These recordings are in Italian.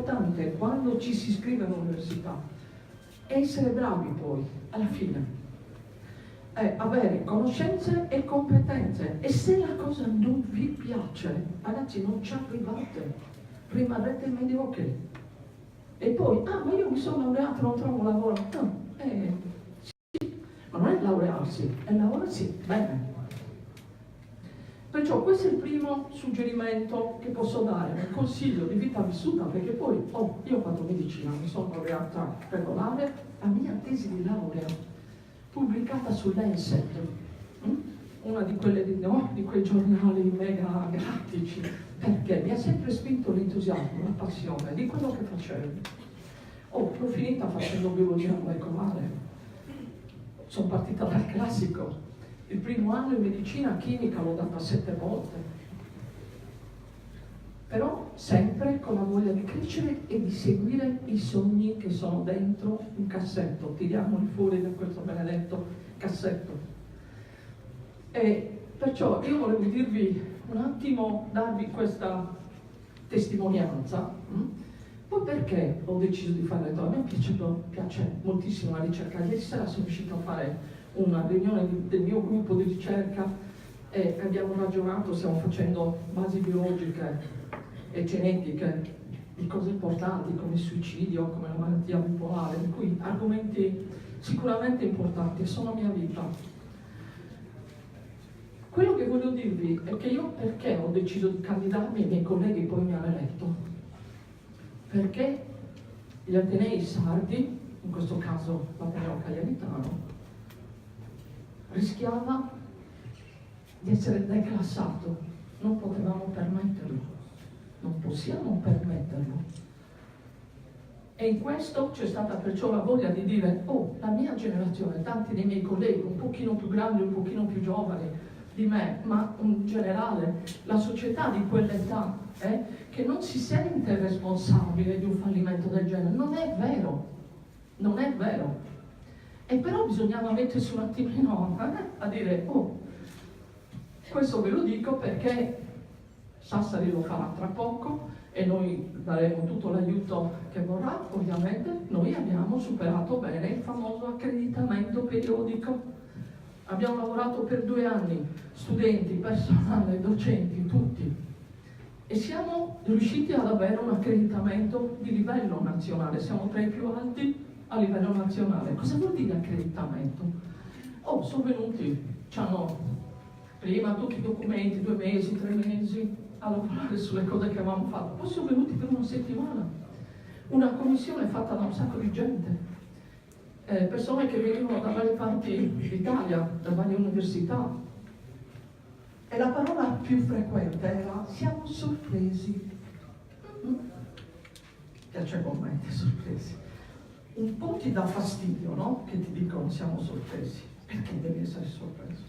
importante quando ci si iscrive all'università è essere bravi poi, alla fine, avere conoscenze e competenze, e se la cosa non vi piace, ragazzi, non ci arrivate, rimarrete mediocri. E poi, ma io mi sono laureato, non trovo lavoro. No, sì, ma non è laurearsi, è lavorarsi bene. Perciò questo è il primo suggerimento che posso dare, un consiglio di vita vissuta, perché poi io ho fatto medicina, mi sono laureata regolare, la mia tesi di laurea pubblicata sull'Lancet, una di quei giornali mega galattici, perché mi ha sempre spinto l'entusiasmo, la passione di quello che facevo. L'ho finita facendo biologia molecolare, sono partita dal classico. Il primo anno in medicina chimica l'ho data 7 volte, però sempre con la voglia di crescere e di seguire i sogni che sono dentro un cassetto. Tiriamoli fuori da questo benedetto cassetto. E perciò io volevo dirvi un attimo, darvi questa testimonianza. Poi perché ho deciso di fare lettura? A me piace moltissimo la ricerca. Ieri sera sono riuscita a fare una riunione del mio gruppo di ricerca e abbiamo ragionato, stiamo facendo basi biologiche e genetiche di cose importanti come il suicidio, come la malattia bipolare, per cui argomenti sicuramente importanti, sono la mia vita. Quello che voglio dirvi è che io perché ho deciso di candidarmi e i miei colleghi poi mi hanno eletto? Perché gli atenei sardi, in questo caso l'Ateneo Cagliaritano, rischiava di essere declassato, non potevamo permetterlo, non possiamo permetterlo. E in questo c'è stata perciò la voglia di dire, la mia generazione, tanti dei miei colleghi, un pochino più grandi, un pochino più giovani di me, ma in generale la società di quell'età, che non si sente responsabile di un fallimento del genere, non è vero, non è vero. E però bisognava mettersi un attimino a dire, questo ve lo dico perché Sassari lo farà tra poco e noi daremo tutto l'aiuto che vorrà, ovviamente. Noi abbiamo superato bene il famoso accreditamento periodico. Abbiamo lavorato per 2 anni, studenti, personale, docenti, tutti. E siamo riusciti ad avere un accreditamento di livello nazionale, siamo tra i più alti a livello nazionale. Cosa vuol dire accreditamento? Sono venuti, hanno prima tutti i documenti, 2 mesi, 3 mesi, a lavorare sulle cose che avevamo fatto. Poi sono venuti per una settimana. Una commissione fatta da un sacco di gente, persone che venivano da varie parti d'Italia, da varie università. E la parola più frequente era siamo sorpresi. Piacevolmente sorpresi. Un po' ti dà fastidio, no? Che ti dicono siamo sorpresi. Perché devi essere sorpreso?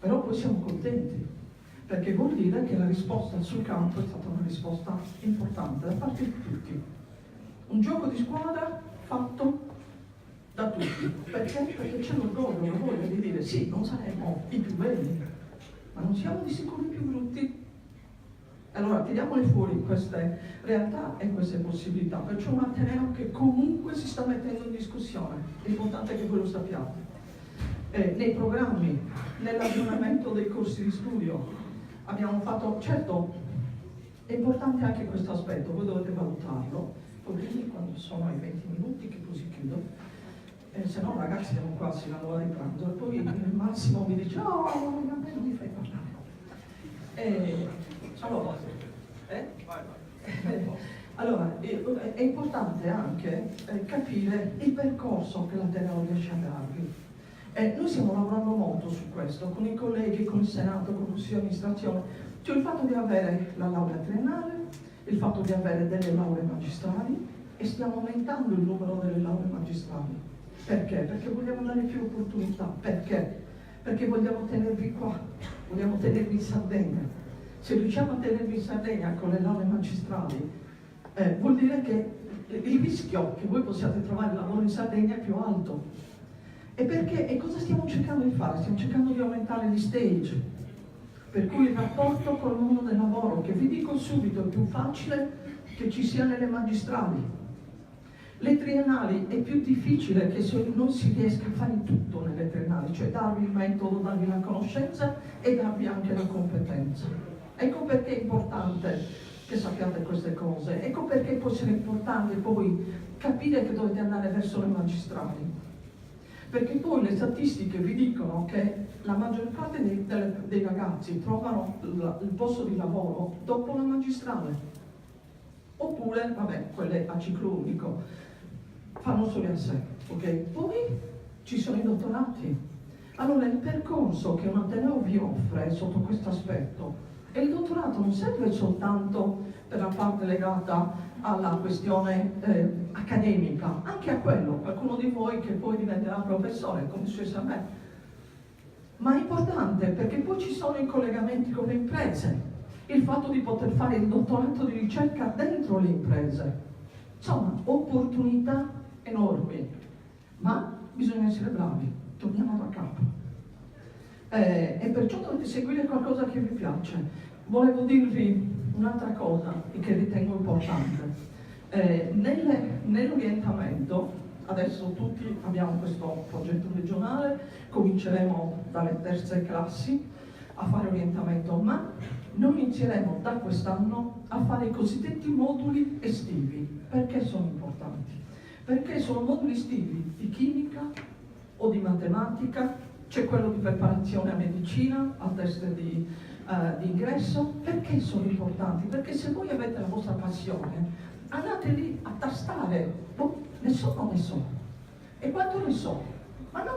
Però poi siamo contenti, perché vuol dire che la risposta sul campo è stata una risposta importante da parte di tutti. Un gioco di squadra fatto da tutti. Perché? Perché c'è l'orgoglio, la voglia di dire sì, non saremo i più belli, ma non siamo di sicuro i più brutti. Allora tiriamole fuori queste realtà e queste possibilità. Perciò un ateneo che comunque si sta mettendo in discussione, è importante che voi lo sappiate. Nei programmi, nell'aggiornamento dei corsi di studio abbiamo fatto, certo è importante anche questo aspetto, voi dovete valutarlo, poi quando sono ai 20 minuti che così chiudo, se no ragazzi siamo quasi all'ora di pranzo e poi il Massimo mi dice non mi fai parlare. Allora, è importante anche capire il percorso che l'Ateneo riesce a darvi. Noi stiamo lavorando molto su questo, con i colleghi, con il Senato, con il Consiglio di amministrazione. Cioè il fatto di avere la laurea triennale, il fatto di avere delle lauree magistrali, e stiamo aumentando il numero delle lauree magistrali. Perché? Perché vogliamo dare più opportunità. Perché? Perché vogliamo tenervi qua, vogliamo tenervi in Sardegna. Se riusciamo a tenervi in Sardegna con le lauree magistrali, vuol dire che il rischio che voi possiate trovare lavoro in Sardegna è più alto. E perché? E cosa stiamo cercando di fare? Stiamo cercando di aumentare gli stage. Per cui il rapporto con il mondo del lavoro, che vi dico subito è più facile che ci sia nelle magistrali. Le triennali è più difficile che non si riesca a fare tutto nelle triennali, cioè darvi il metodo, darvi la conoscenza e darvi anche la competenza. Ecco perché è importante che sappiate queste cose, ecco perché può essere importante poi capire che dovete andare verso le magistrali. Perché poi le statistiche vi dicono che la maggior parte dei ragazzi trovano il posto di lavoro dopo la magistrale. Oppure, vabbè, quelle a ciclo unico, fanno solo a sé, ok? Poi ci sono i dottorati. Allora il percorso che un ateneo vi offre sotto questo aspetto, e il dottorato non serve soltanto per la parte legata alla questione accademica, anche a quello, qualcuno di voi che poi diventerà professore, come è successo a me. Ma è importante perché poi ci sono i collegamenti con le imprese, il fatto di poter fare il dottorato di ricerca dentro le imprese. Insomma, opportunità enormi, ma bisogna essere bravi, torniamo da capo. E perciò dovete seguire qualcosa che vi piace. Volevo dirvi un'altra cosa che ritengo importante. Nell'orientamento, adesso tutti abbiamo questo progetto regionale, cominceremo dalle terze classi a fare orientamento, ma noi inizieremo da quest'anno a fare i cosiddetti moduli estivi. Perché sono importanti? Perché sono moduli estivi di chimica o di matematica, c'è quello di preparazione a medicina, a test di ingresso. Perché sono importanti? Perché se voi avete la vostra passione, andate lì a tastare, ne so o ne so, e quanto ne so, ma non